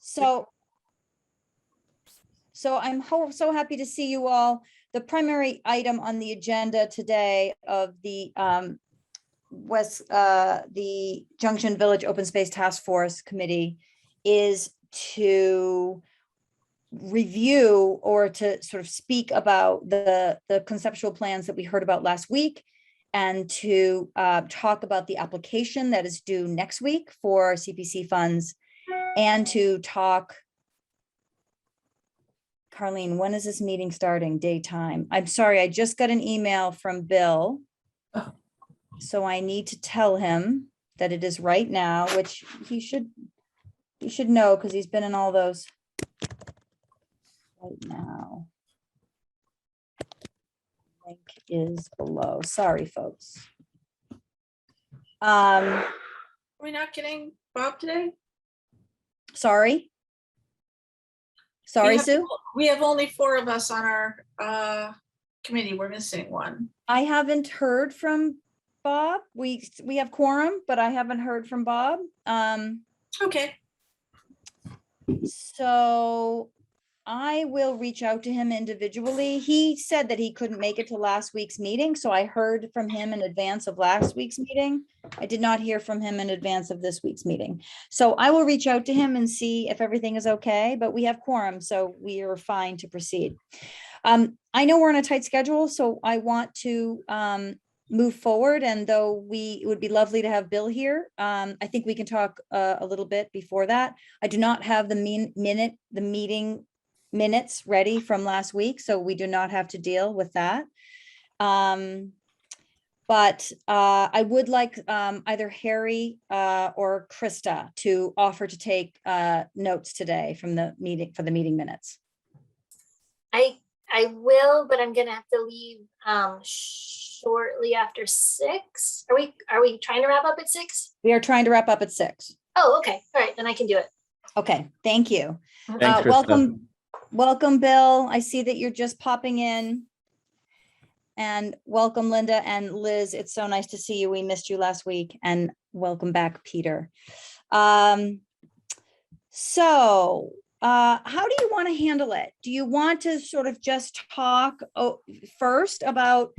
So I'm so happy to see you all. The primary item on the agenda today of the the Junction Village Open Space Task Force Committee is to review or to sort of speak about the conceptual plans that we heard about last week, and to talk about the application that is due next week for CPC funds, and to talk, Carlene, when is this meeting starting? Daytime. I'm sorry, I just got an email from Bill. So I need to tell him that it is right now, which he should know because he's been in all those. Right now. Link is below. Sorry, folks. Are we not getting Bob today? Sorry, Sue. We have only 4 of us on our committee. We're missing one. I haven't heard from Bob. We have quorum, but I haven't heard from Bob. Okay. So I will reach out to him individually. He said that he couldn't make it to last week's meeting, so I heard from him in advance of last week's meeting. I did not hear from him in advance of this week's meeting. So I will reach out to him and see if everything is okay, but we have quorum, so we are fine to proceed. I know we're on a tight schedule, so I want to move forward, and though it would be lovely to have Bill here, I think we can talk a little bit before that. I do not have the meeting minutes ready from last week, so we do not have to deal with that. But I would like either Harry or Krista to offer to take notes today from the meeting for the meeting minutes. I will, but I'm gonna have to leave shortly after 6. Are we trying to wrap up at 6? We are trying to wrap up at 6. Oh, okay. All right, then I can do it. Okay, thank you. Thanks, Krista. Welcome, Bill. I see that you're just popping in. And welcome, Linda and Liz. It's so nice to see you. We missed you last week, and welcome back, Peter. So how do you want to handle it? Do you want to sort of just talk first about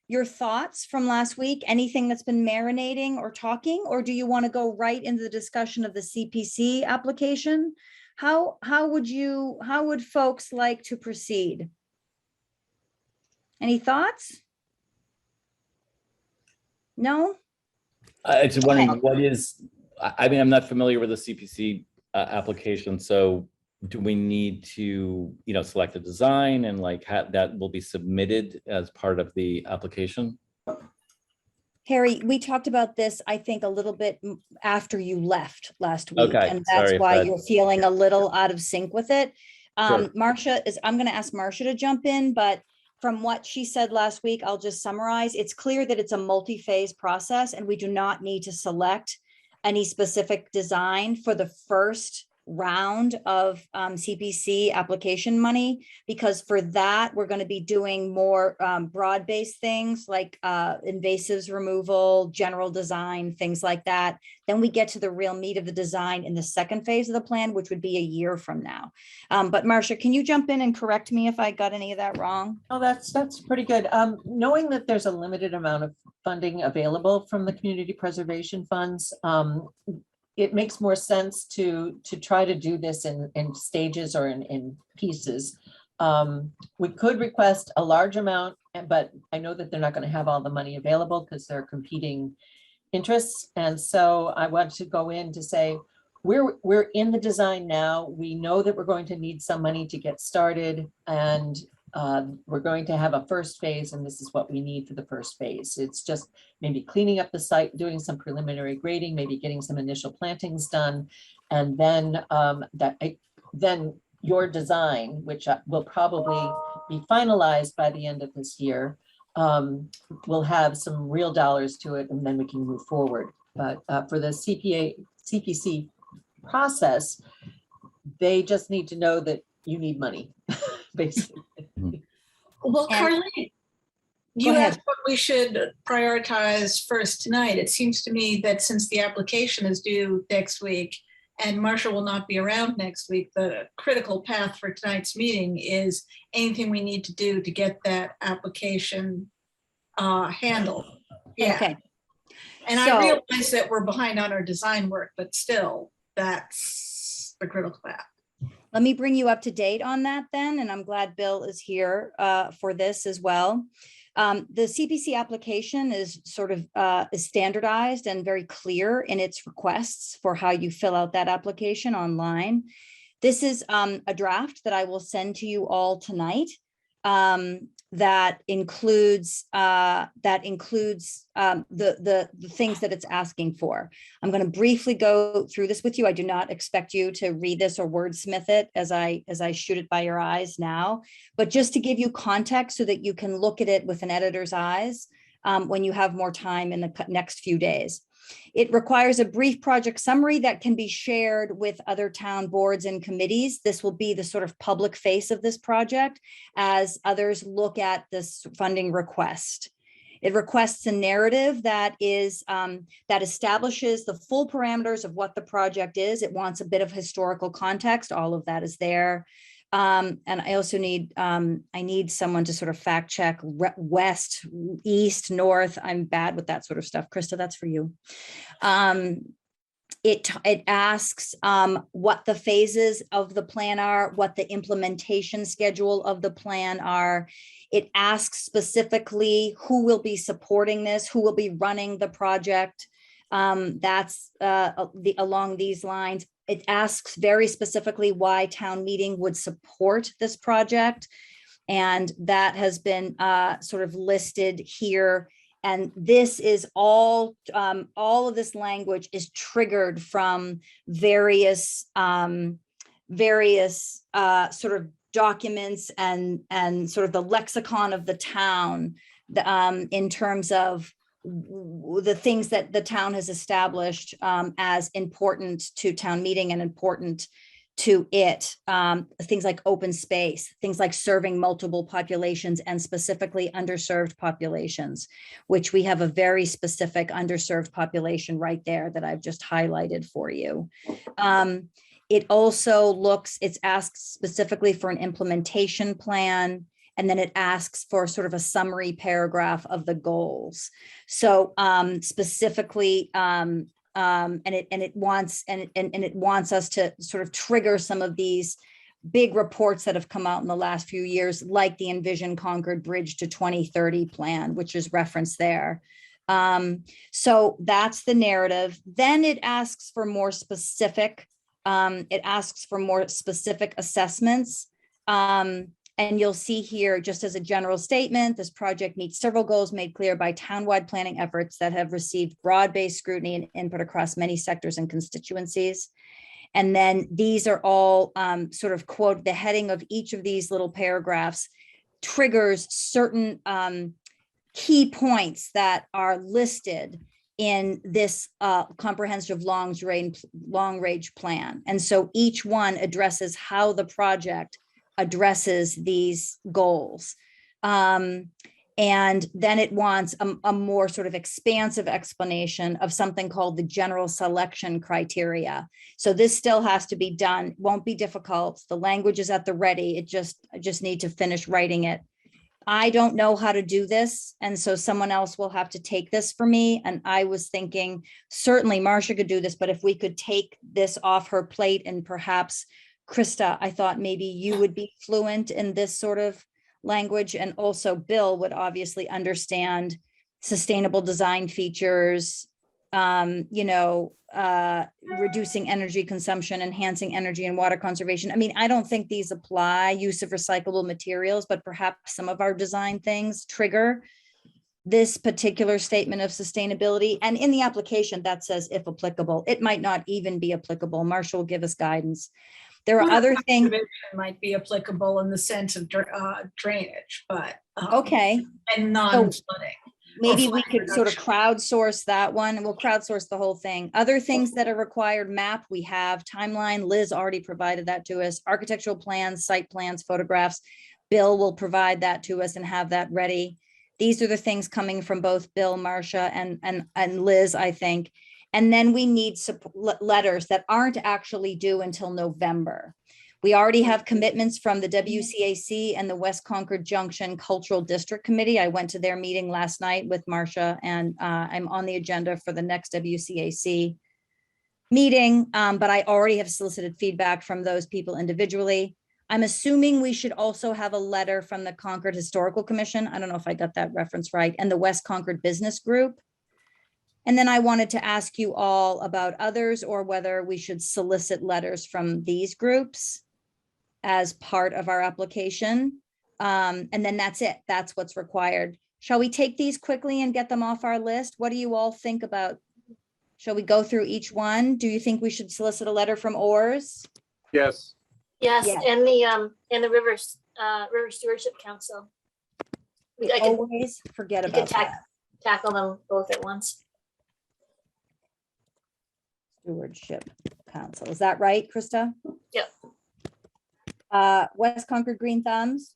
your thoughts from last week, anything that's been marinating or talking, or do you want to go right into the discussion of the CPC application? How would folks like to proceed? Any thoughts? No? I was wondering what is, I mean, I'm not familiar with the CPC application, so do we need to, select a design and like that will be submitted as part of the application? Harry, we talked about this, I think, a little bit after you left last week. Okay, and that's sorry why if you're feeling a little out of sync with it. Sure. I'm going to ask Marcia to jump in, but from what she said last week, I'll just summarize. It's clear that it's a multi-phase process, and we do not need to select any specific design for the first round of CPC application money, because for that we're going to be doing more broad-based things like invasives removal, general design, things like that. Then we get to the real meat of the design in the second phase of the plan, which would be a year from now. But Marcia, can you jump in and correct me if I got any of that wrong? Oh, that's pretty good. Knowing that there's a limited amount of funding available from the community preservation funds, it makes more sense to try to do this in stages or in pieces. We could request a large amount, but I know that they're not going to have all the money available because they're competing interests. And so I want to go in to say, we're in the design now. We know that we're going to need some money to get started, and we're going to have a first phase, and this is what we need for the first phase. It's just maybe cleaning up the site, doing some preliminary grading, maybe getting some initial plantings done, and then then your design, which will probably be finalized by the end of this year, will have some real dollars to it, and then we can move forward. But for the CPC process, they just need to know that you need money, basically. Well, Carlene, you asked what we should prioritize first tonight. It seems to me that since the application is due next week, and Marcia will not be around next week, the critical path for tonight's meeting is anything we need to do to get that application handled. Yeah, Okay, and I so- realize that we're behind on our design work, but still, that's the critical path. let me bring you up to date on that then, and I'm glad Bill is here for this as well. The CPC application is sort of is standardized and very clear in its requests for how you fill out that application online. This is a draft that I will send to you all tonight. That includes the things that it's asking for. I'm going to briefly go through this with you. I do not expect you to read this or wordsmith it as I shoot it by your eyes now, but just to give you context so that you can look at it with an editor's eyes when you have more time in the next few days. It requires a brief project summary that can be shared with other town boards and committees. This will be the sort of public face of this project as others look at this funding request. It requests a narrative that is that establishes the full parameters of what the project is. It wants a bit of historical context. All of that is there. And I also need, I need someone to sort of fact check west, east, north. I'm bad with that sort of stuff. Krista, that's for you. It asks what the phases of the plan are, what the implementation schedule of the plan are. It asks specifically who will be supporting this, who will be running the project. That's along these lines. It asks very specifically why town meeting would support this project. And that has been sort of listed here. And this is all of this language is triggered from various sort of documents and sort of the lexicon of the town in terms of the things that the town has established as important to town meeting and important to it, things like open space, things like serving multiple populations and specifically underserved populations, which we have a very specific underserved population right there that I've just highlighted for you. It also it asks specifically for an implementation plan, and then it asks for sort of a summary paragraph of the goals. So specifically, and it wants us to sort of trigger some of these big reports that have come out in the last few years, like the Envision Concord Bridge to 2030 plan, which is referenced there. So that's the narrative. Then it asks for more specific. Assessments. And you'll see here, just as a general statement, this project meets several goals made clear by townwide planning efforts that have received broad-based scrutiny and input across many sectors and constituencies. And then these are all sort of quote, the heading of each of these little paragraphs triggers certain key points that are listed in this comprehensive long-range plan. And so each one addresses how the project addresses these goals. And then it wants a more sort of expansive explanation of something called the general selection criteria. So this still has to be done, won't be difficult. The language is at the ready. I just need to finish writing it. I don't know how to do this. And so someone else will have to take this for me. And I was thinking, certainly Marcia could do this, but if we could take this off her plate and perhaps Krista, I thought maybe you would be fluent in this sort of language, and also Bill would obviously understand sustainable design features, reducing energy consumption, enhancing energy and water conservation. I mean, I don't think these apply, use of recyclable materials, but perhaps some of our design things trigger this particular statement of sustainability. And in the application that says, if applicable, it might not even be applicable. Marshall will give us guidance. There are other things might be applicable in the sense of drainage, but okay, and non-flooding. maybe Or we flood could sort of reduction. crowdsource that one, and we'll crowdsource the whole thing. Other things that are required map, we have timeline. Liz already provided that to us. Architectural plans, site plans, photographs. Bill will provide that to us and have that ready. These are the things coming from both Bill, Marcia, and Liz, I think. And then we need letters that aren't actually due until November. We already have commitments from the WCAC and the West Concord Junction Cultural District Committee. I went to their meeting last night with Marcia, and I'm on the agenda for the next WCAC meeting, but I already have solicited feedback from those people individually. I'm assuming we should also have a letter from the Concord Historical Commission. I don't know if I got that reference right, and the West Concord Business Group. And then I wanted to ask you all about others, or whether we should solicit letters from these groups as part of our application. And then that's it. That's what's required. Shall we take these quickly and get them off our list? What do you all think about? Shall we go through each one? Do you think we should solicit a letter from ORS? Yes. Yes, Yeah. and the River Stewardship Council. I could Always forget about that. tackle them both at once. Stewardship Council. Is that right, Krista? Yep. West Concord Green Thumbs,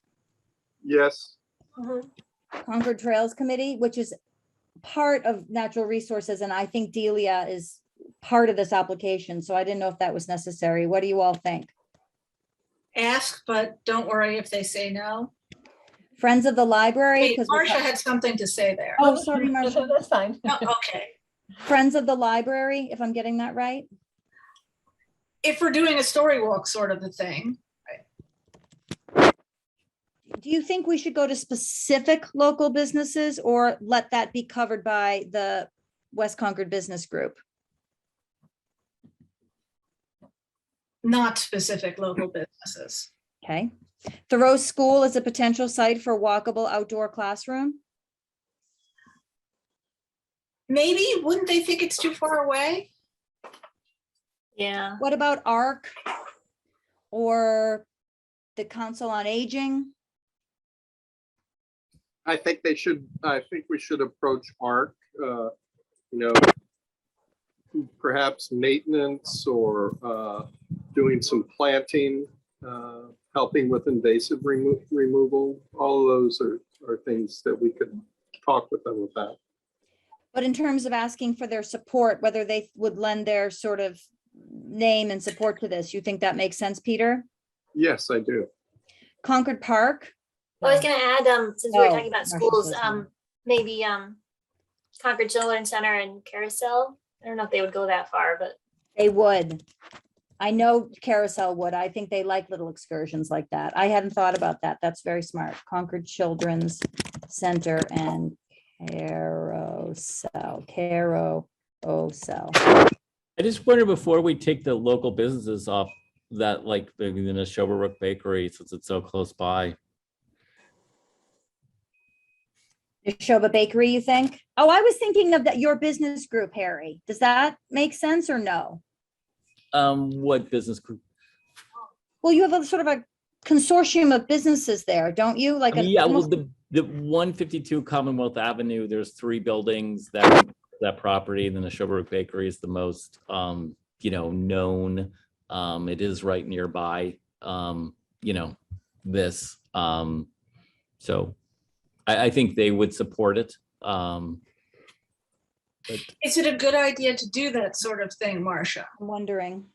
Yes. Mhm. Concord Trails Committee, which is part of Natural Resources, and I think Delia is part of this application, so I didn't know if that was necessary. What do you all think? Ask, but don't worry if they say no. Friends of the Library? Wait, 'Cause we're Marcia ta- had something to say there. Oh, sorry, Marcia. That's fine. No, okay. Friends of the Library, if I'm getting that right? If we're doing a story walk sort of a thing, Do you think we should go to specific local businesses, or let that be covered by the West Concord Business Group? not specific local businesses. Okay. Thoreau School is a potential site for walkable outdoor classroom. Maybe, wouldn't they think it's too far away? Yeah. What about ARC or the Council on Aging? I think we should approach ARC, perhaps maintenance or doing some planting, helping with invasive removal. All of those are things that we could talk with them about. But in terms of asking for their support, whether they would lend their sort of name and support to this, you think that makes sense, Peter? Yes, I do. Concord Park? I was gonna add, since we were Oh, talking about Marcia schools, says no. maybe Concord Children's Center and Carousel. I don't know if they would go that far, but They would. I know Carousel would. I think they like little excursions like that. I hadn't thought about that. That's very smart. Concord Children's Center and Carousel. I just wonder, before we take the local businesses off that, like the Neshoba Bakery, since it's so close by. Neshoba Bakery, you think? Oh, I was thinking of that, your business group, Harry. Does that make sense or no? What business group? Well, you have a sort of a consortium of businesses there, don't you? Like, Yeah, well, the 152 Commonwealth Avenue, there's 3 buildings that property, and then the Neshoba Bakery is the most, known. It is right nearby, this. So I think they would support it. Is it a good idea to do that sort of thing, Marcia? I'm wondering.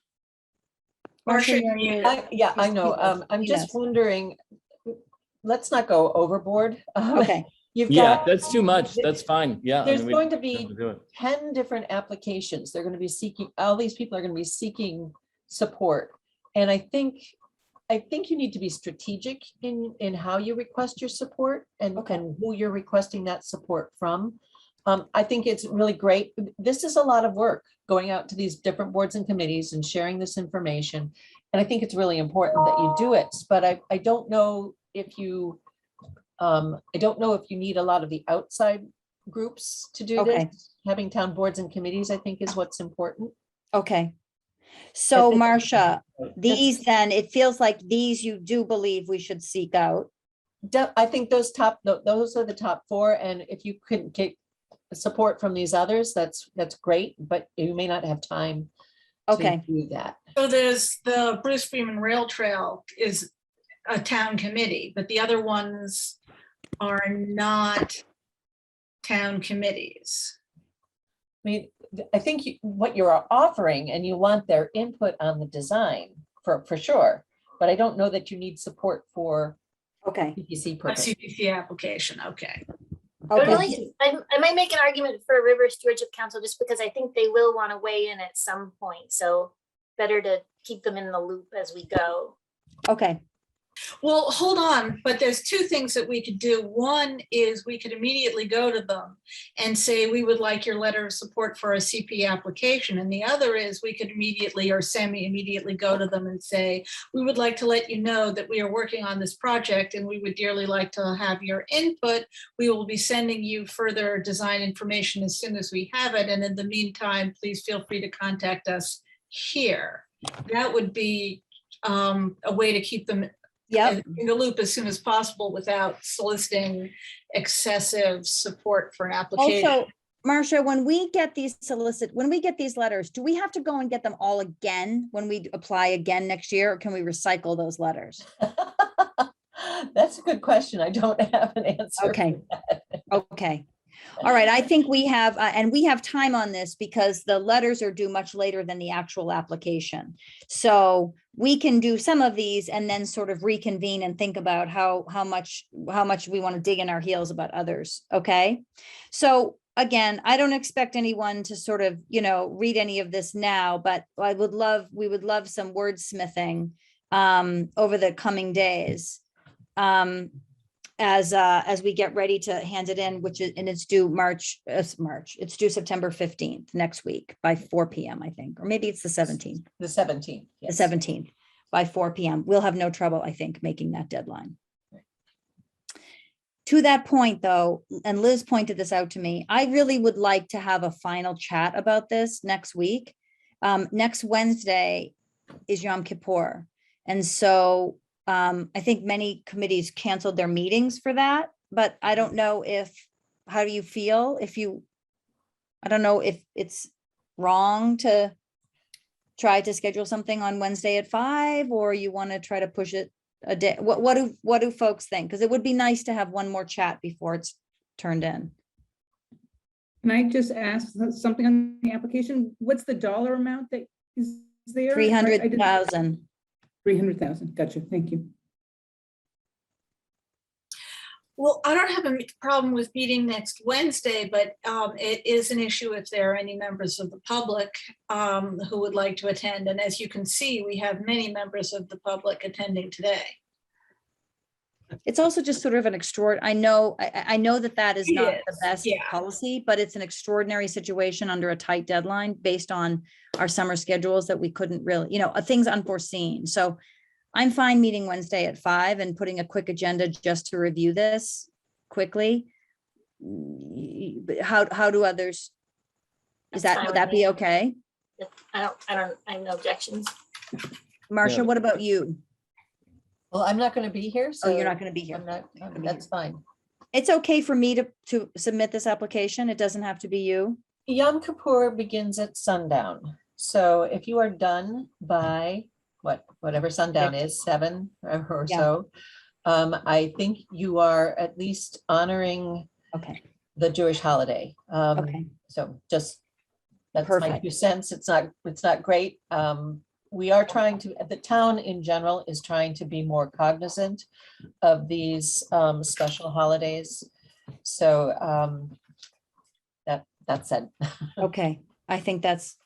Marcia, Marcia, you're muted. Yeah, I know. I'm Yes. just wondering, let's not go overboard. Okay, You've Yeah, got, that's too much. That's fine. Yeah. there's we going to don't be have to do it. 10 different applications. They're going to be seeking, all these people are going to be seeking support. And I think you need to be strategic in how you request your support and Okay. who you're requesting that support from. I think it's really great. This is a lot of work, going out to these different boards and committees and sharing this information. And I think it's really important that you do it, but I don't know if you, need a lot of the outside groups to do Okay. this. Having town boards and committees, I think, is what's important. okay. So think- Marcia, these then, it feels like these you do believe we should seek out. I think those are the top 4, and if you could get support from these others, that's great, but you may not have time to Okay, do that. So there's the Bruce Freeman Rail Trail is a town committee, but the other ones are not town committees. mean, I think what you're offering, and you want their input on the design for sure, but I don't know that you need support for Okay, PPC A purpose. CPC application, okay. okay, I might make an argument for a River Stewardship Council just because I think they will want to weigh in at some point. So better to keep them in the loop as we go. okay, Well, hold on, but there's two things that we could do. One is we could immediately go to them and say, we would like your letter of support for a CP application. And the other is we could immediately or semi-immediately go to them and say, we would like to let you know that we are working on this project and we would dearly like to have your input. We will be sending you further design information as soon as we have it. And in the meantime, please feel free to contact us here. That would be a way to keep them yep. in the loop as soon as possible without soliciting excessive support for an application. Also, Marcia, when we get these letters, do we have to go and get them all again when we apply again next year? Or can we recycle those letters? That's a good question. I don't have an answer. Okay. Okay. All right. I think we have, and we have time on this because the letters are due much later than the actual application. So we can do some of these and then sort of reconvene and think about how much we want to dig in our heels about others. Okay. So again, I don't expect anyone to sort of, read any of this now, but we would love some wordsmithing over the coming days. As we get ready to hand it in, it's due it's due September 15th, next week by 4 p.m. I think, or maybe it's the 17th. The 17th. The yes. 17th by 4 p.m. We'll have no trouble, I think, making that deadline. To that point though, and Liz pointed this out to me, I really would like to have a final chat about this next week. Next Wednesday is Yom Kippur. And so I think many committees canceled their meetings for that, but I don't know how do you feel? I don't know if it's wrong to try to schedule something on Wednesday at 5, or you want to try to push it a day. What do folks think? Because it would be nice to have one more chat before it's turned in. Can I just ask something on the application? What's the dollar amount that is there? 300,000. 300,000. Gotcha. Thank you. Well, I don't have a problem with meeting next Wednesday, but it is an issue if there are any members of the public who would like to attend. And as you can see, we have many members of the public attending today. It's also just sort of an I know that is not the best yeah. policy, but it's an extraordinary situation under a tight deadline based on our summer schedules that we couldn't really, things unforeseen. So I'm fine meeting Wednesday at 5 and putting a quick agenda just to review this quickly. How do others? Would that be okay? I have no objections. Marcia, Yeah. what about you? Well, I'm not going to be here, so. Oh, you're not going to be here. I'm not, gonna be that's fine. It's okay for me to submit this application. It doesn't have to be you. Yom Kippur begins at sundown. So if you are done by whatever sundown is, 7 or Yeah. so, I think you are at least honoring Okay. the Jewish holiday. Okay. So just, that's my Perfect. 2 cents. It's not great. We are trying to, the town in general is trying to be more cognizant of these special holidays. So that said. Okay. I think that's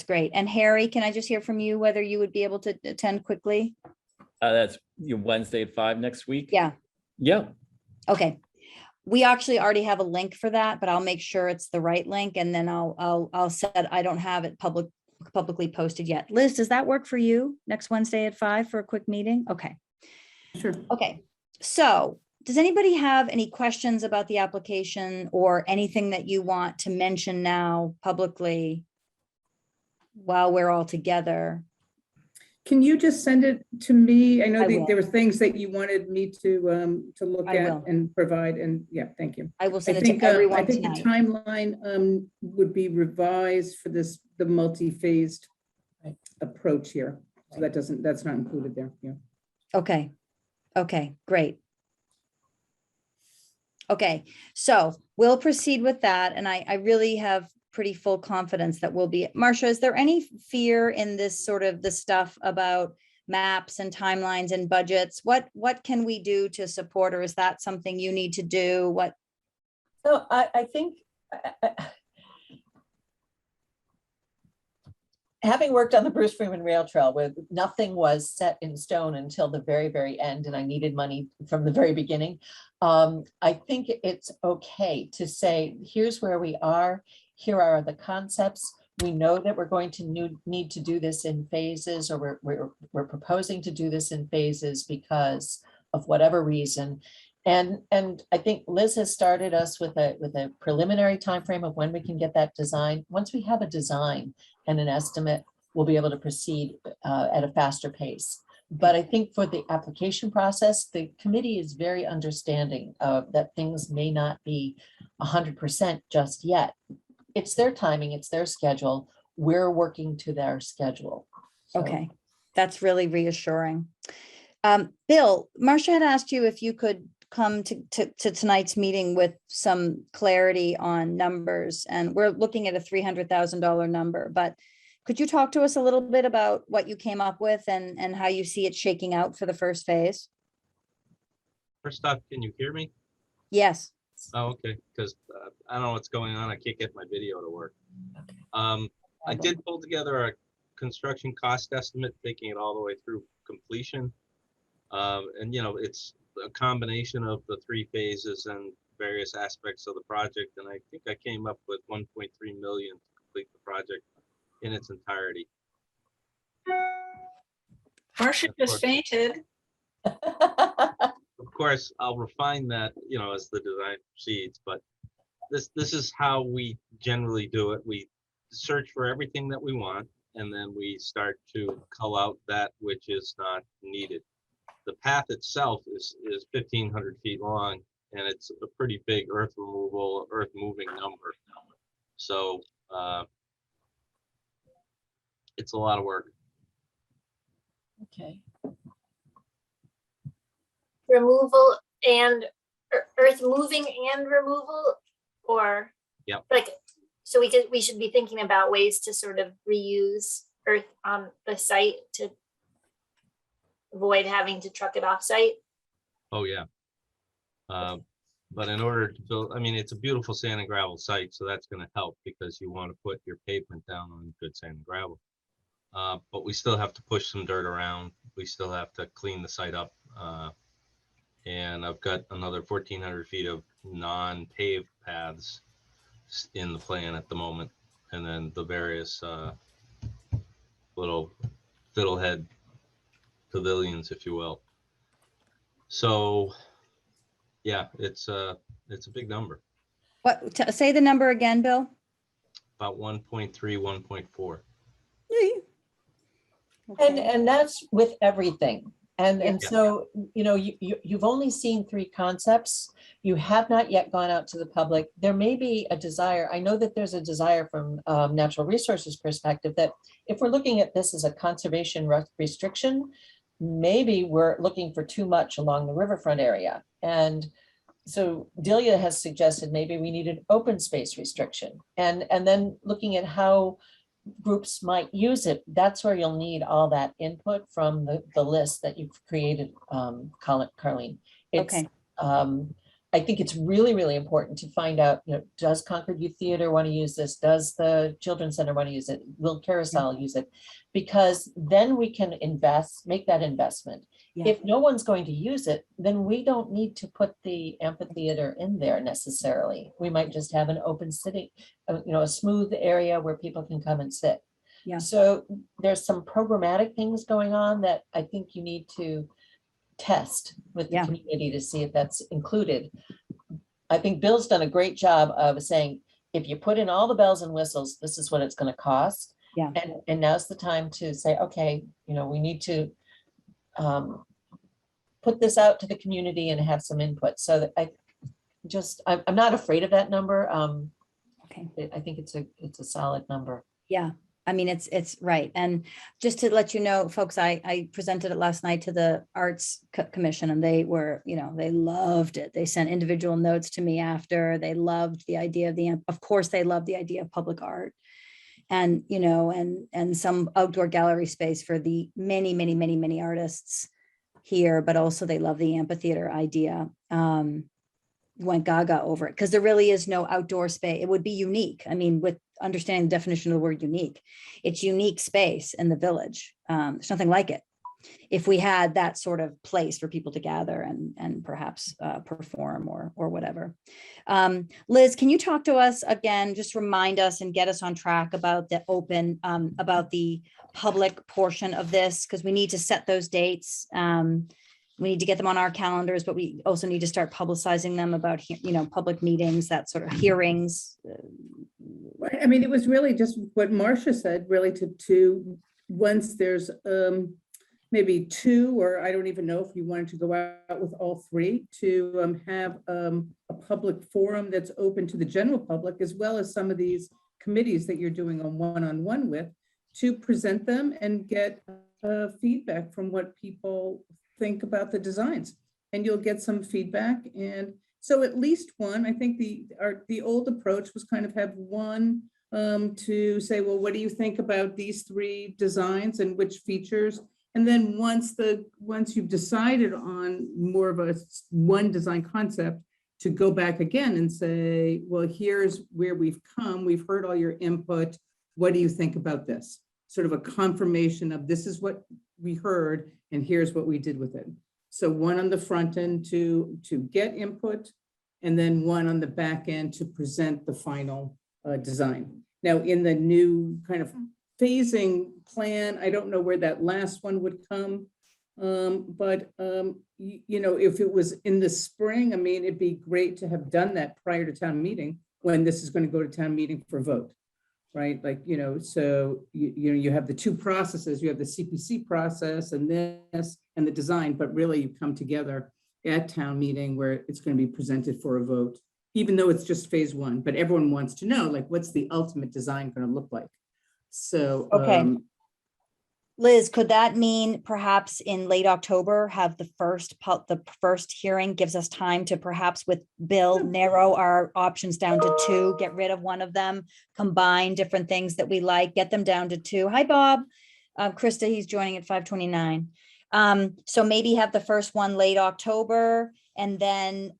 great. And Harry, can I just hear from you whether you would be able to attend quickly? That's Wednesday at 5 next week. Yeah. Yeah. Okay. We actually already have a link for that, but I'll make sure it's the right link, and then I'll set, I don't have it publicly posted yet. Liz, does that work for you next Wednesday at 5 for a quick meeting? Okay. Sure. Okay. So does anybody have any questions about the application or anything that you want to mention now publicly while we're all together? Can you just send it to me? I know I will. there were things that you wanted me to look I at will. and provide, and yeah, thank you. I will I send it think to I everyone think the tonight. timeline would be revised for the multi-phased Right. approach here. So that's not included there. Yeah. Okay. Okay, great. Okay, so we'll proceed with that. And I really have pretty full confidence that we'll be. Marcia, is there any fear in this sort of the stuff about maps and timelines and budgets? What can we do to support, or is that something you need to do? What? So I think having worked on the Bruce Freeman Rail Trail, where nothing was set in stone until the very, very end, and I needed money from the very beginning, I think it's okay to say, here's where we are, here are the concepts. We know that we're going to need to do this in phases, or we're proposing to do this in phases because of whatever reason. And I think Liz has started us with a preliminary timeframe of when we can get that design. Once we have a design and an estimate, we'll be able to proceed at a faster pace. But I think for the application process, the committee is very understanding of that things may not be 100% just yet. It's their timing, it's their schedule. We're working to their schedule. So- Okay, that's really reassuring. Bill, Marcia had asked you if you could come to tonight's meeting with some clarity on numbers, and we're looking at a $300,000 number, but could you talk to us a little bit about what you came up with and how you see it shaking out for the first phase? First off, can you hear me? Yes. Oh, okay, because I don't know what's going on. I can't get my video to work. I did pull together a construction cost estimate, taking it all the way through completion. And it's a combination of the 3 phases and various aspects of the project. And I think I came up with 1.3 million to complete the project in its entirety. Marcia just fainted. Of course, I'll refine that, as the design proceeds, but this is how we generally do it. We search for everything that we want, and then we start to cull out that which is not needed. The path itself is 1,500 feet long, and it's a pretty big earth moving number. So it's a lot of work. Okay. Removal and earth moving and removal, or Yep. like, so we should be thinking about ways to sort of reuse earth on the site to avoid having to truck it off site. Oh, yeah. But in order to build, it's a beautiful sand and gravel site, so that's going to help because you want to put your pavement down on good sand and gravel. But we still have to push some dirt around. We still have to clean the site up. And I've got another 1,400 feet of non-paved paths in the plan at the moment. And then the various little fiddlehead pavilions, if you will. So, yeah, it's a big number. Say the number again, Bill? About 1.3, 1.4. And that's with everything. And Yeah. so, you've only seen 3 concepts. You have not yet gone out to the public. There may be a desire. I know that there's a desire from natural resources perspective that if we're looking at this as a conservation restriction, maybe we're looking for too much along the riverfront area. And so Delia has suggested maybe we need an open space restriction. And then looking at how groups might use it, that's where you'll need all that input from the list that you've created, Carlene. Okay. I think it's really, really important to find out, does Concord Youth Theater want to use this? Does the Children's Center want to use it? Will Carousel use it? Because then we can make that investment. Yeah. If no one's going to use it, then we don't need to put the amphitheater in there necessarily. We might just have an open sitting, a smooth area where people can come and sit. Yeah. So there's some programmatic things going on that I think you need to test with the Yeah. community to see if that's included. I think Bill's done a great job of saying, if you put in all the bells and whistles, this is what it's going to cost. Yeah. And now's the time to say, okay, we need to put this out to the community and have some input. So that I'm not afraid of that number. Okay. I think it's a solid number. Yeah. I mean, it's right. And just to let you know, folks, I presented it last night to the Arts Commission, and they were, they loved it. They sent individual notes to me after. They loved the idea of course, they loved the idea of public art. And, and some outdoor gallery space for the many, many, many, many artists here, but also they love the amphitheater idea. Went gaga over it because there really is no outdoor space. It would be unique. I mean, with understanding the definition of the word unique, it's unique space in the village. There's nothing like it. If we had that sort of place for people to gather and perhaps perform or whatever. Liz, can you talk to us again, just remind us and get us on track about the about the public portion of this, because we need to set those dates. We need to get them on our calendars, but we also need to start publicizing them about, public meetings, that sort of hearings. Right. I mean, it was really just what Marcia said, really to once there's maybe two, or I don't even know if you wanted to go out with all three, to have a public forum that's open to the general public, as well as some of these committees that you're doing a one-on-one with, to present them and get feedback from what people think about the designs, and you'll get some feedback. And so at least one, I think the old approach was kind of have one to say, well, what do you think about these three designs and which features? And then once you've decided on more of a one design concept, to go back again and say, well, here's where we've come. We've heard all your input. What do you think about this? Sort of a confirmation of this is what we heard and here's what we did with it. So one on the front end to get input, and then one on the back end to present the final design. Now in the new kind of phasing plan, I don't know where that last one would come. But if it was in the spring, I mean, it'd be great to have done that prior to town meeting, when this is going to go to town meeting for vote. Right, like, so you have the two processes, you have the CPC process and this and the design, but really you come together at town meeting where it's going to be presented for a vote, even though it's just phase one, but everyone wants to know, like, what's the ultimate design going to look like? So, Okay. Liz, could that mean perhaps in late October, have the first hearing, gives us time to perhaps with Bill narrow our options down to two, get rid of one of them, combine different things that we like, get them down to two. Hi, Bob. Krista, he's joining at 5:29. So maybe have the first one late October, and then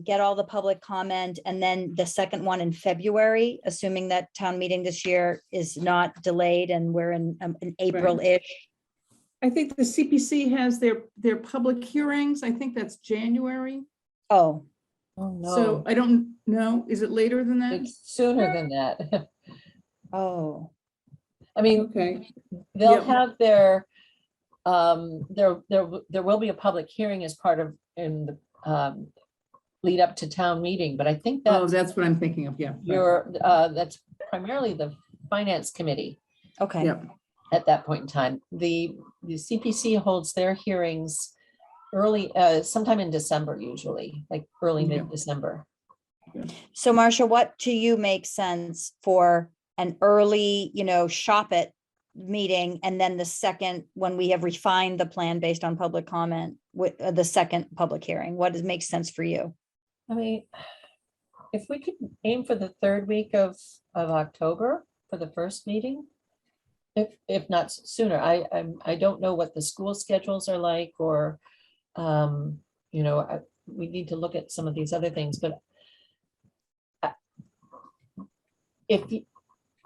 get all the public comment, and then the second one in February, assuming that town meeting this year is not delayed and we're in April-ish. I think the CPC has their public hearings. I think that's January. Oh, no. So I don't know. Is it later than that? It's sooner than that. oh, I mean, Okay. they'll Yep. have their, there will be a public hearing as part of, in the lead up to town meeting, but I think Oh, that's that's what I'm thinking of. Yeah. that's primarily the finance committee okay. Yep. at that point in time. The CPC holds their hearings early, sometime in December, usually, like early Yeah. mid-December. So Marcia, what to you makes sense for an early, shop it meeting, and then the second, when we have refined the plan based on public comment, with the second public hearing? What makes sense for you? I mean, if we could aim for the third week of October for the first meeting, if not sooner. I don't know what the school schedules are like, or we need to look at some of these other things, but if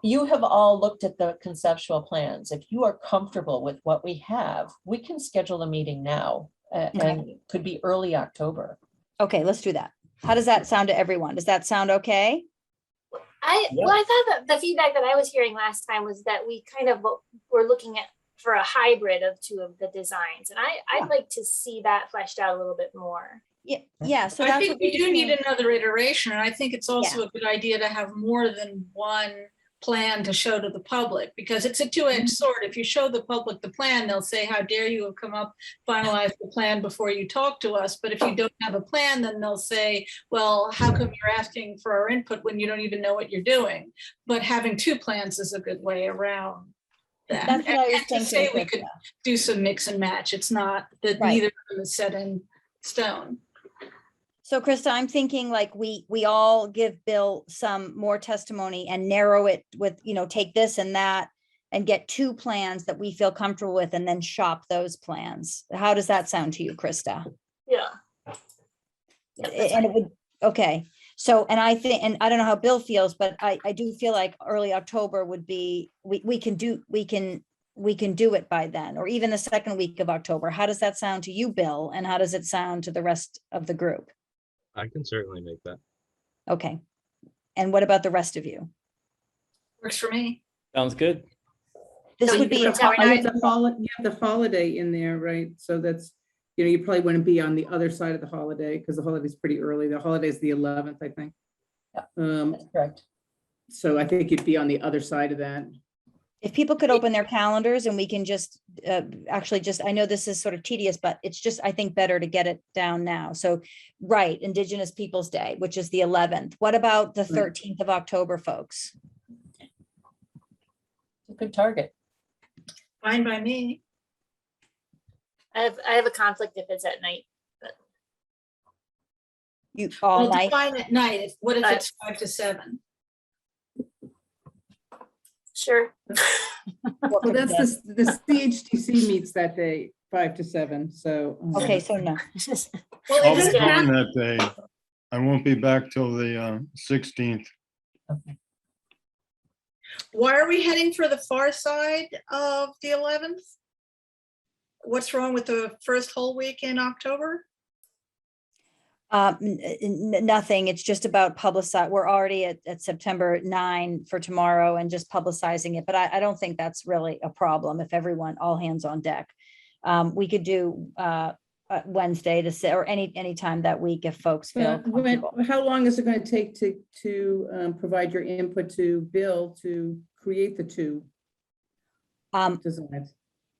you have all looked at the conceptual plans, if you are comfortable with what we have, we can schedule a meeting now, and it could be early October. Okay, let's do that. How does that sound to everyone? Does that sound okay? I thought that the feedback that I was hearing last time was that we kind of were looking at for a hybrid of two of the designs. And I'd like to see that fleshed out a little bit more. Yeah. So I that's think what we do need saying. another iteration, and I think it's also a good idea to have more than one plan to show to the public, because it's a two-edged sword. If you show the public the plan, they'll say, how dare you have come up, finalize the plan before you talk to us. But if you don't have a plan, then they'll say, well, how come you're asking for our input when you don't even know what you're doing? But having two plans is a good way around that. That's what I was And to thinking, say we could Krista. do some mix and match. It's not that Right. neither of them is set in stone. So Krista, I'm thinking like we all give Bill some more testimony and narrow it with, take this and that and get two plans that we feel comfortable with and then shop those plans. How does that sound to you, Krista? Yeah. Yeah, that's And fine. it would, okay. So, and I think, and I don't know how Bill feels, but I do feel like early October would be, we can do it by then, or even the second week of October. How does that sound to you, Bill? And how does it sound to the rest of the group? I can certainly make that. Okay. And what about the rest of you? Works for me. Sounds good. This So would you be, can tell You have the holiday in there, right? So that's, you probably wouldn't be on the other side of the holiday because the holiday's pretty early. The holiday's the 11th, I think. That's correct. So I think you'd be on the other side of that. if people could open their calendars and we can just, I know this is sort of tedious, but it's just, I think, better to get it down now. So, right, Indigenous Peoples' Day, which is the 11th. What about the 13th of October, folks? A good target. Fine by me. I have a conflict if it's at night. You all Well, night? fine at night. What if Uh, it's 5 to 7? Sure. Well, that's the CHTC meets that day, 5 to 7, so. Okay, so no. Well, I'll it be doesn't gone have- that day. I won't be back till the 16th. Why are we heading for the far side of the 11th? What's wrong with the first whole week in October? Nothing. It's just about publicize. We're already at September 9 for tomorrow and just publicizing it. But I don't think that's really a problem if everyone, all hands on deck. We could do Wednesday or any time that week if folks feel comfortable. How long is it going to take to provide your input to Bill to create the two designs?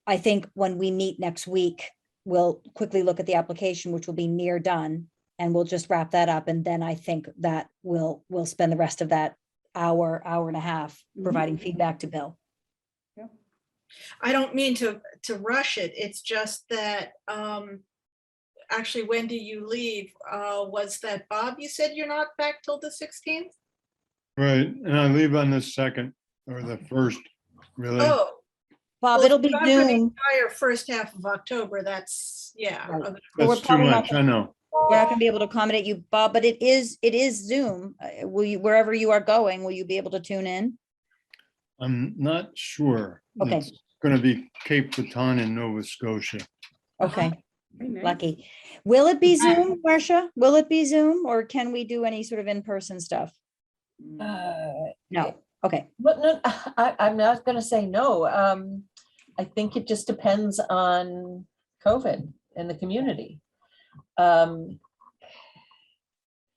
I think when we meet next week, we'll quickly look at the application, which will be near done. And we'll just wrap that up. And then I think that we'll spend the rest of that hour and a half providing feedback to Bill. I don't mean to rush it. It's just that, actually, when do you leave? Was that Bob? You said you're not back till the 16th? Right, and I leave on the 2nd or the 1st, really. Oh. Bob, well, it'll be not for the Zoom. entire first half of October. That's, yeah. Right. okay. we're That's too probably not much, I know. We're not gonna be able to accommodate you, Bob, but it is Zoom. Will you, wherever you are going, will you be able to tune in? I'm not sure. Okay. It's gonna be Cape Breton in Nova Scotia. Okay, Very nice. lucky. Will it be Zoom, Marcia? Will it be Zoom or can we do any sort of in-person stuff? No, okay. But no, I'm not gonna say no. I think it just depends on COVID and the community.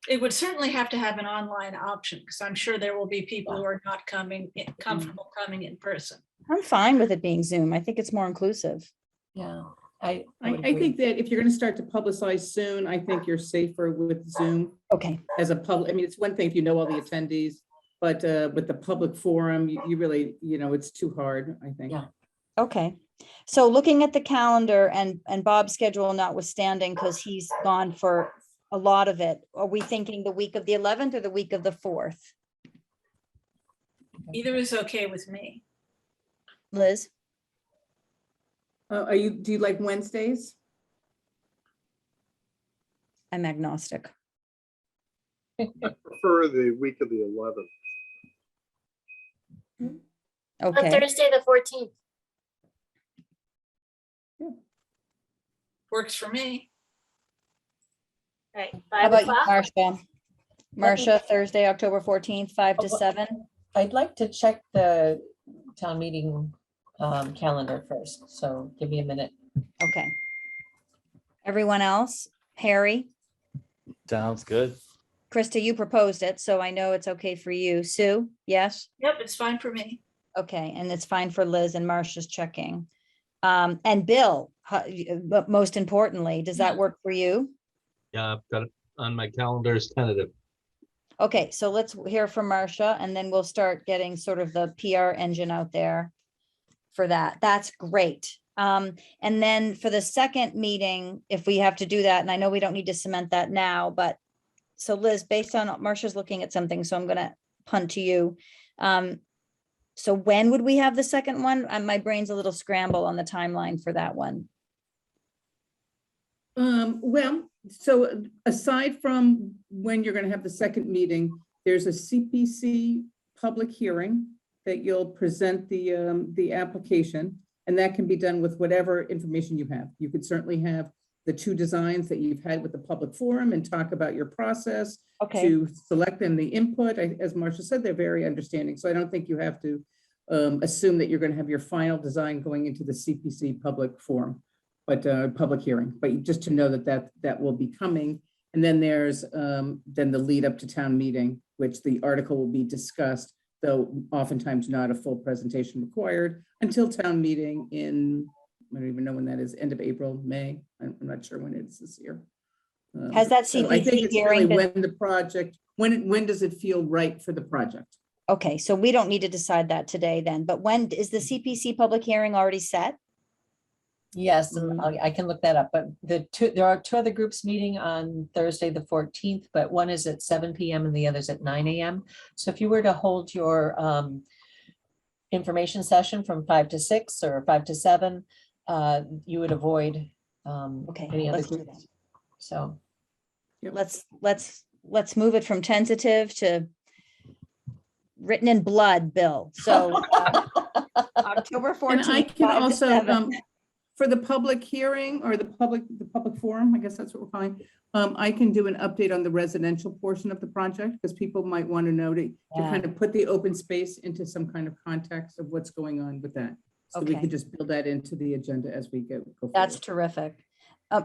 It would certainly have to have an online option because I'm sure there will be people who are not comfortable coming in person. I'm fine with it being Zoom. I think it's more inclusive. Yeah, I would I agree. think that if you're going to start to publicize soon, I think you're safer with Zoom Okay, as a public. I mean, it's one thing if you know all the attendees, but with the public forum, you really, it's too hard, I think. Yeah. okay. So looking at the calendar and Bob's schedule notwithstanding, because he's gone for a lot of it, are we thinking the week of the 11th or the week of the 4th? Either is okay with me. Liz? Do you like Wednesdays? I'm agnostic. I prefer the week of the 11th. Okay, Thursday, the 14th. Works for me. All right, how 5 about you, o'clock. Marcia? Marcia, Thursday, October 14th, 5 to Oh, 7? I'd like to check the town meeting calendar first, so give me a minute. Okay. Everyone else? Harry? Sounds good. Krista, you proposed it, so I know it's okay for you. Sue, yes? Yep, it's fine for me. Okay, and it's fine for Liz, and Marcia's checking. And Bill, but most importantly, does that work for you? Yeah, I've got it on my calendar as tentative. Okay, so let's hear from Marcia, and then we'll start getting sort of the PR engine out there for that. That's great. And then for the second meeting, if we have to do that, and I know we don't need to cement that now, but so Liz, based on Marcia's looking at something, so I'm gonna punt to you. So when would we have the second one? My brain's a little scramble on the timeline for that one. Well, so aside from when you're gonna have the second meeting, there's a CPC public hearing that you'll present the application, and that can be done with whatever information you have. You could certainly have the two designs that you've had with the public forum and talk about your process Okay, to select them, the input. As Marcia said, they're very understanding. So I don't think you have to assume that you're going to have your final design going into the CPC public forum, but public hearing, but just to know that will be coming. And then there's then the lead up to town meeting, which the article will be discussed, though oftentimes not a full presentation required until town meeting in, I don't even know when that is, end of April, May. I'm not sure when it is this year. has that So I think CPC it's really hearing been, when the project, when does it feel right for the project? okay, so we don't need to decide that today then, but when is the CPC public hearing already set? Yes, and I can look that up, but there are two other groups meeting on Thursday, the 14th, but one is at 7 PM and the other's at 9 AM. So if you were to hold your information session from 5 to 6 or 5 to 7, you would avoid Okay, any other let's do that. groups. So, Let's move it from tentative to written in blood, Bill. So October 14th. And I can 5 to also, 7. for the public hearing or the public forum, I guess that's what we're calling, I can do an update on the residential portion of the project, because people might want to know to Yeah. kind of put the open space into some kind of context of what's going on with that. So we Okay. could just build that into the agenda as we go That's forward. terrific.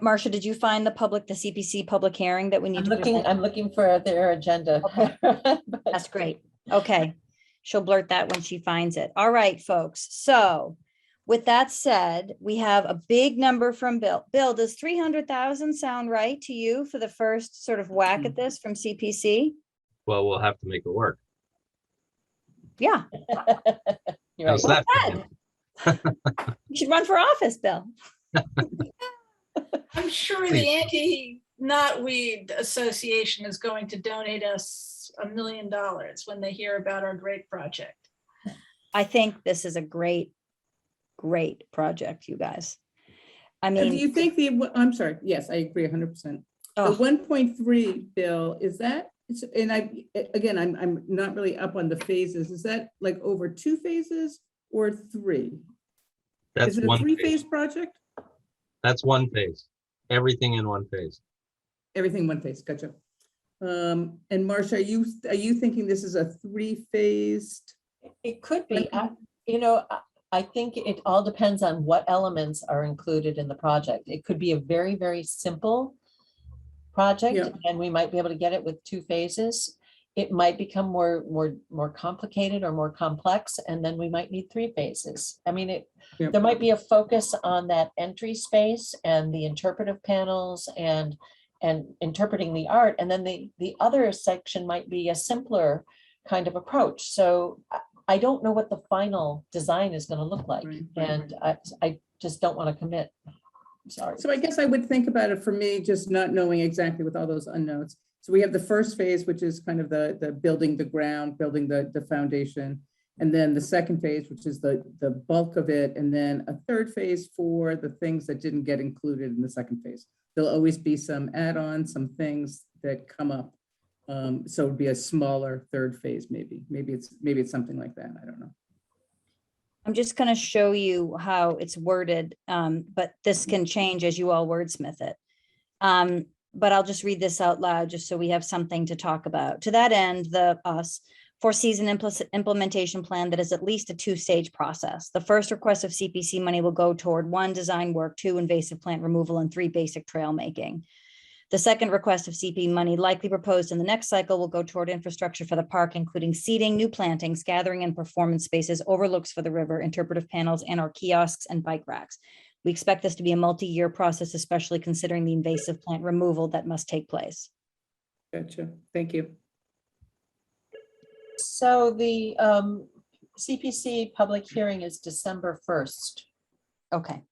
Marcia, did you find the CPC public hearing that we need to? present? I'm looking for their agenda. But- That's great. Okay. She'll blurt that when she finds it. All right, folks. So with that said, we have a big number from Bill. Bill, does 300,000 sound right to you for the first sort of whack at this from CPC? Well, we'll have to make it work. Yeah. You're right. How's that? Good. You should run for office, Bill. I'm sure the Anti-Knotweed Association is going to donate us $1 million when they hear about our great project. I think this is a great project, you guys. I And do mean, you think I'm sorry, yes, I agree 100%. The oh, 1.3 bill, is that, and I'm not really up on the phases. Is that like over 2 phases or 3? That's Is it a one 3-phase phase. project? That's one phase. Everything in one phase. Everything one phase, gotcha. And Marcia, are you thinking this is a 3-phased? It could be, I think it all depends on what elements are included in the project. It could be a very, very simple project, Yeah. and we might be able to get it with 2 phases. It might become more complicated or more complex, and then we might need 3 phases. I mean, Yeah. there might be a focus on that entry space and the interpretive panels and interpreting the art, and then the other section might be a simpler kind of approach. So I don't know what the final design is going to look like, Right. and I just don't want to commit. I'm sorry. So I guess I would think about it for me, just not knowing exactly with all those unknowns. So we have the first phase, which is kind of the building the ground, building the foundation. And then the second phase, which is the bulk of it. And then a third phase for the things that didn't get included in the second phase. There'll always be some add-ons, some things that come up. So it'd be a smaller third phase, maybe. Maybe it's something like that. I don't know. I'm just going to show you how it's worded, but this can change as you all wordsmith it. But I'll just read this out loud just so we have something to talk about. To that end, us foresees an implementation plan that is at least a 2-stage process. The first request of CPC money will go toward 1, design work, 2, invasive plant removal, and 3, basic trail making. The second request of CP money likely proposed in the next cycle will go toward infrastructure for the park, including seating, new plantings, gathering and performance spaces, overlooks for the river, interpretive panels, and our kiosks and bike racks. We expect this to be a multi-year process, especially considering the invasive plant removal that must take place. Gotcha. Thank you. So the CPC public hearing is December 1st. Okay,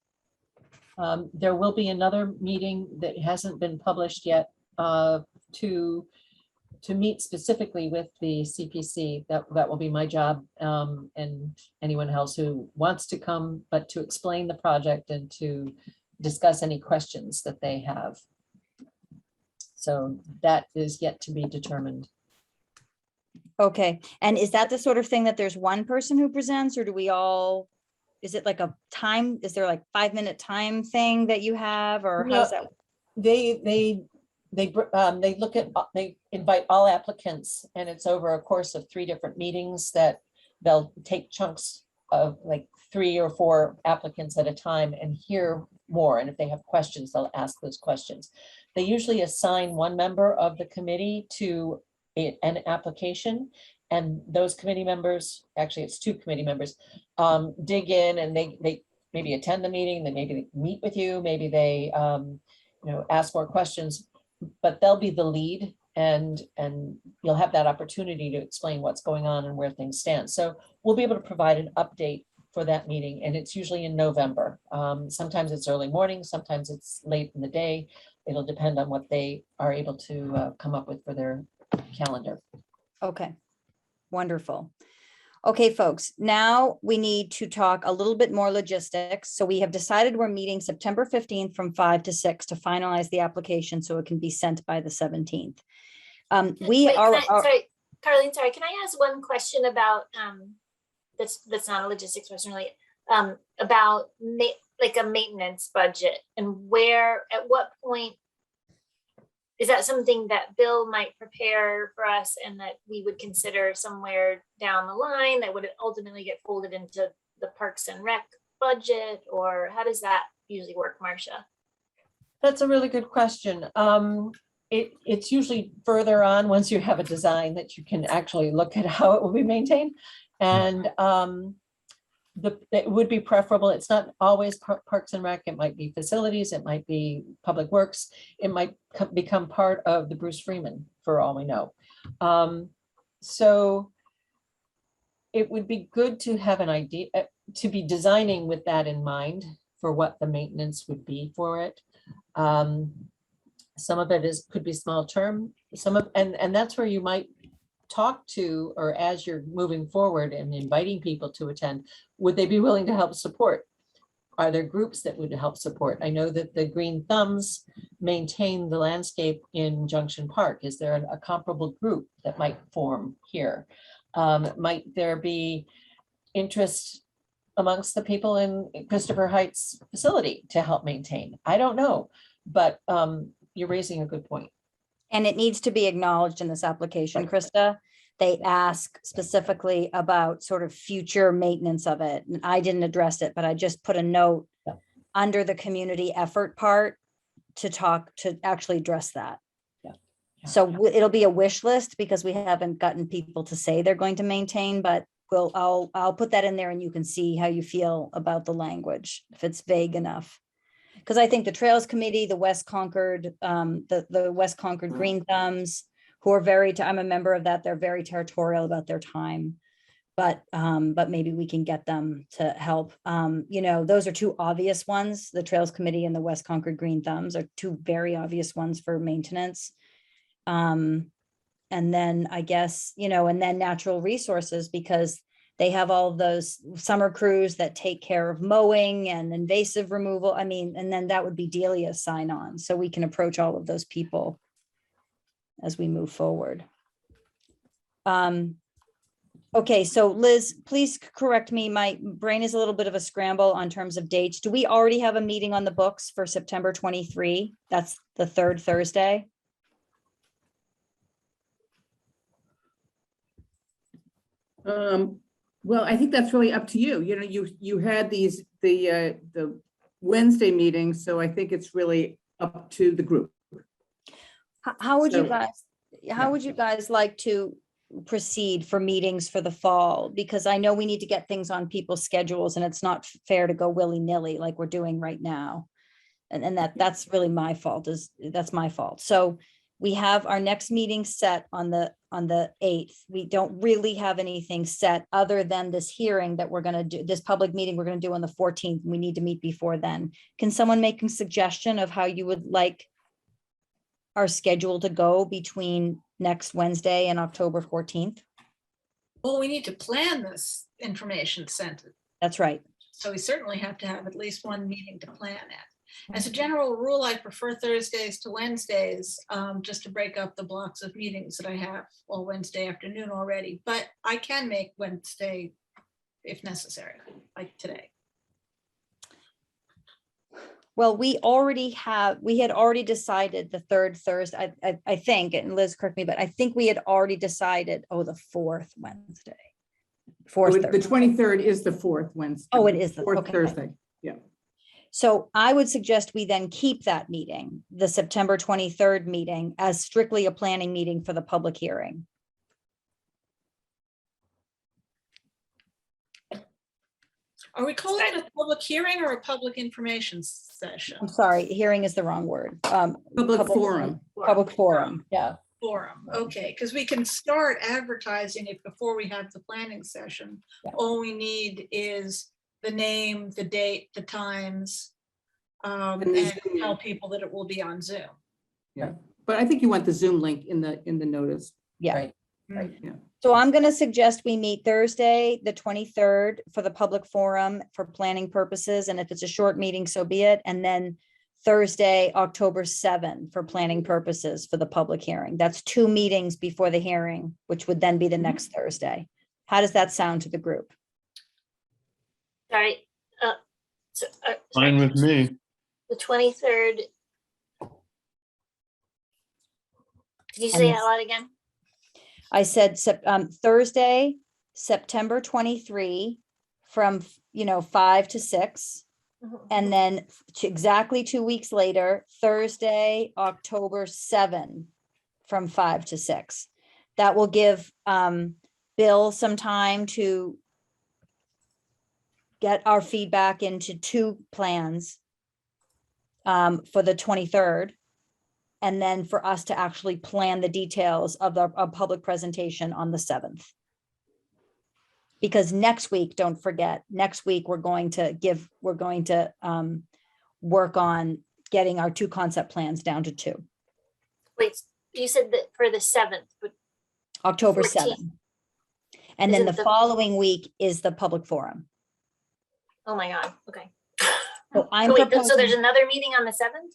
There will be another meeting that hasn't been published yet to meet specifically with the CPC. That will be my job, and anyone else who wants to come, but to explain the project and to discuss any questions that they have. So that is yet to be determined. okay. And is that the sort of thing that there's one person who presents, or do we all, is it like a time, is there like 5-minute time thing that you have, or how's that? They look at, they invite all applicants, and it's over a course of 3 different meetings that they'll take chunks of like 3 or 4 applicants at a time and hear more. And if they have questions, they'll ask those questions. They usually assign one member of the committee to an application, and those committee members, actually it's 2 committee members, dig in, and they maybe attend the meeting, then maybe they meet with you, maybe they ask more questions, but they'll be the lead, and you'll have that opportunity to explain what's going on and where things stand. So we'll be able to provide an update for that meeting, and it's usually in November. Sometimes it's early morning, sometimes it's late in the day. It'll depend on what they are able to come up with for their calendar. Okay, wonderful. Okay, folks, now we need to talk a little bit more logistics. So we have decided we're meeting September 15th from 5 to 6 to finalize the application so it can be sent by the 17th. Wait, sorry, Carlene, sorry, can I ask one question about, that's not a logistics question really, about like a maintenance budget, and where, at what point, is that something that Bill might prepare for us and that we would consider somewhere down the line that would ultimately get folded into the Parks and Rec budget, or how does that usually work, Marcia? That's a really good question. It's usually further on, once you have a design, that you can actually look at how it will be maintained. And it would be preferable. It's not always Parks and Rec. It might be facilities. It might be Public Works. It might become part of the Bruce Freeman, for all we know. So it would be good to have an idea, to be designing with that in mind for what the maintenance would be for it. Some of it could be small term, and that's where you might talk to, or as you're moving forward and inviting people to attend, would they be willing to help support? Are there groups that would help support? I know that the Green Thumbs maintain the landscape in Junction Park. Is there a comparable group that might form here? Might there be interest amongst the people in Christopher Heights facility to help maintain? I don't know, but you're raising a good point. And it needs to be acknowledged in this application, Krista. They ask specifically about sort of future maintenance of it. And I didn't address it, but I just put a note under the community effort part to actually address that. So it'll be a wish list because we haven't gotten people to say they're going to maintain, but I'll put that in there and you can see how you feel about the language, if it's vague enough. Because I think the Trails Committee, the West Concord, the West Concord Green Thumbs, who are I'm a member of that, they're very territorial about their time. But maybe we can get them to help. Those are 2 obvious ones. The Trails Committee and the West Concord Green Thumbs are 2 very obvious ones for maintenance. And then I guess, and then natural resources, because they have all of those summer crews that take care of mowing and invasive removal. I mean, and then that would be Delia's sign on. So we can approach all of those people as we move forward. Okay, so Liz, please correct me. My brain is a little bit of a scramble on terms of dates. Do we already have a meeting on the books for September 23? That's the 3rd Thursday. Well, I think that's really up to you. You had the Wednesday meetings, so I think it's really up to the group. How would you So- guys, Yeah. how would you guys like to proceed for meetings for the fall? Because I know we need to get things on people's schedules and it's not fair to go willy-nilly like we're doing right now. And that's really my fault that's my fault. So we have our next meeting set on the 8th. We don't really have anything set other than this hearing that we're gonna do, this public meeting we're gonna do on the 14th. We need to meet before then. Can someone make a suggestion of how you would like our schedule to go between next Wednesday and October 14th? Well, we need to plan this information center. That's right. So we certainly have to have at least one meeting to plan it. As a general rule, I prefer Thursdays to Wednesdays, just to break up the blocks of meetings that I have all Wednesday afternoon already, but I can make Wednesday if necessary, like today. Well, we had already decided the third Thursday, I think, and Liz, correct me, but I think we had already decided, the fourth Wednesday. Fourth The Thursday. 23rd is the fourth Wednesday. Oh, it is the- Fourth okay. Thursday. So I would suggest we then keep that meeting, the September 23rd meeting, as strictly a planning meeting for the public hearing. Are we calling it a public hearing or a public information session? I'm sorry, hearing is the wrong word. Public forum. Public forum, yeah. Forum, okay, because we can start advertising it before we have the planning session. Yeah. All we need is the name, the date, the times, And and the Zoom tell link. people that it will be on Zoom. But I think you want the Zoom link in the notice. Yeah. Right. Yeah. So I'm going to suggest we meet Thursday, the 23rd for the public forum for planning purposes. And if it's a short meeting, so be it. And then Thursday, October 7th for planning purposes for the public hearing. That's 2 meetings before the hearing, which would then be the next Thursday. How does that sound to the group? Sorry. Fine with me. The 23rd. Can you And say the- that out again? I said Thursday, September 23 from 5 to 6. And then exactly 2 weeks later, Thursday, October 7 from 5 to 6. That will give Bill some time to get our feedback into 2 plans for the 23rd. And then for us to actually plan the details of the public presentation on the 7th. Because next week, don't forget, next week, we're going to work on getting our 2 concept plans down to 2, Wait, you said that for the 7th, but October 14th. 7th. And then Isn't the the- following week is the public forum. oh my God, okay. So I'm So wait, so there's proposing, another meeting on the 7th?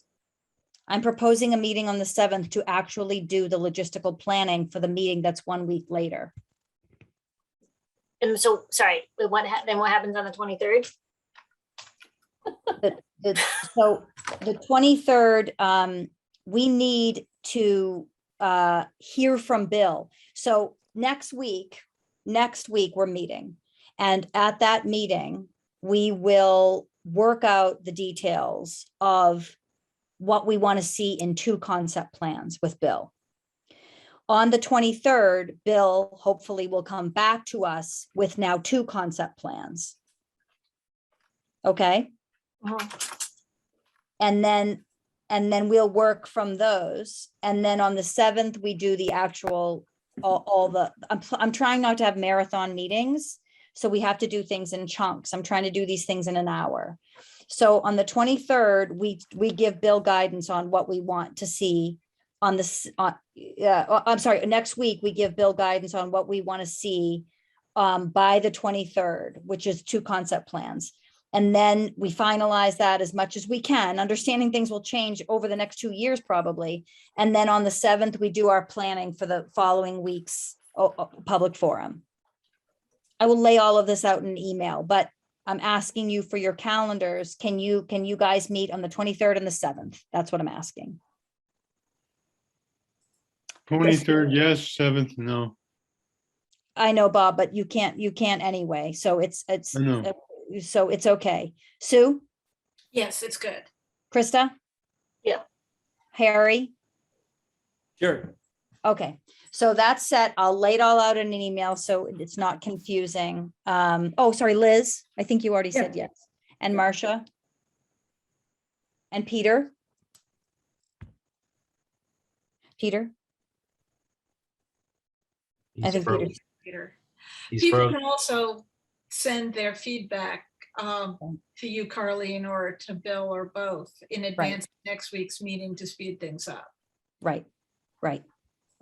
I'm proposing a meeting on the 7th to actually do the logistical planning for the meeting that's 1 week later. And so, sorry, then what happens on the 23rd? So the 23rd, we need to hear from Bill. So next week we're meeting. And at that meeting, we will work out the details of what we want to see in 2 concept plans with Bill. On the 23rd, Bill hopefully will come back to us with now 2 concept plans. Okay? And then we'll work from those. And then on the 7th, we do the actual, I'm trying not to have marathon meetings. So we have to do things in chunks. I'm trying to do these things in an hour. So on the 23rd, we give Bill guidance on what we want to see on this, I'm sorry, next week, we give Bill guidance on what we want to see by the 23rd, which is 2 concept plans. And then we finalize that as much as we can, understanding things will change over the next 2 years probably. And then on the 7th, we do our planning for the following week's public forum. I will lay all of this out in an email, but I'm asking you for your calendars. Can you guys meet on the 23rd and the 7th? That's what I'm asking. 23rd, yes, 7th, no. I know, Bob, but you can't anyway. So it's I know. so it's okay. Sue, Yes, it's good. Krista? Yeah. Harry? Sure. Okay, so that's set. I'll lay it all out in an email so it's not confusing. Oh, sorry, Liz, I think you already said yes. And Marcia? And Peter? Peter? I He's think frozen. Peter's, Peter. He's People frozen. can also send their feedback to you, Carleen, or to Bill, or both in advance of next week's meeting to speed things up. right,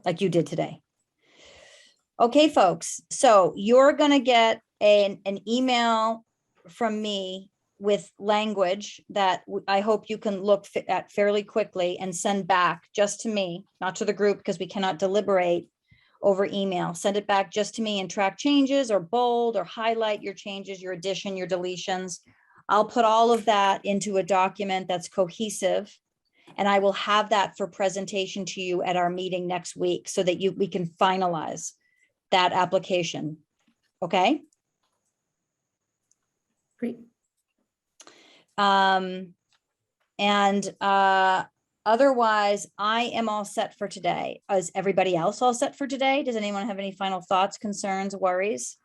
like you did today. Okay, folks, so you're gonna get an email from me with language that I hope you can look at fairly quickly and send back just to me, not to the group, because we cannot deliberate over email. Send it back just to me and track changes or bold or highlight your changes, your addition, your deletions. I'll put all of that into a document that's cohesive. And I will have that for presentation to you at our meeting next week so that we can finalize that application. Okay? Great. Otherwise, I am all set for today. Is everybody else all set for today? Does anyone have any final thoughts, concerns, worries?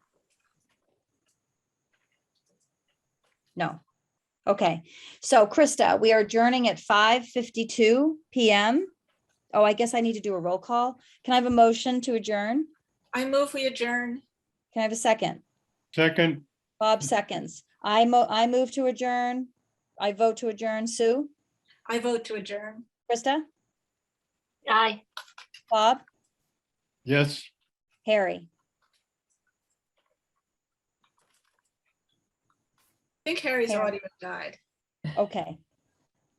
No. Okay, so Krista, we are adjourning at 5:52 p.m. Oh, I guess I need to do a roll call. Can I have a motion to adjourn? I move we adjourn. Can I have a second? Second, Bob seconds. I move to adjourn. I vote to adjourn. Sue? I vote to adjourn. Krista? Aye. Bob? yes. Harry? I think Harry's Harry. audio died. Okay.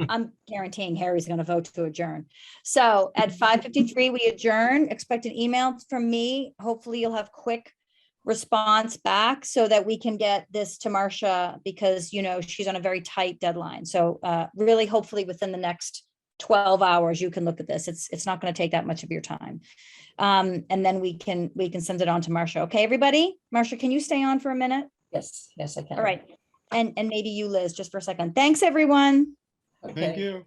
I'm guaranteeing Harry's going to vote to adjourn. So at 5:53, we adjourn. Expect an email from me. Hopefully you'll have quick response back so that we can get this to Marcia because, you know, she's on a very tight deadline. So really, hopefully within the next 12 hours, you can look at this. It's not going to take that much of your time. And then we can send it on to Marcia. Okay, everybody? Marcia, can you stay on for a minute? Yes, I can. All right. And maybe you, Liz, just for a second. Thanks, everyone. Okay. Thank you.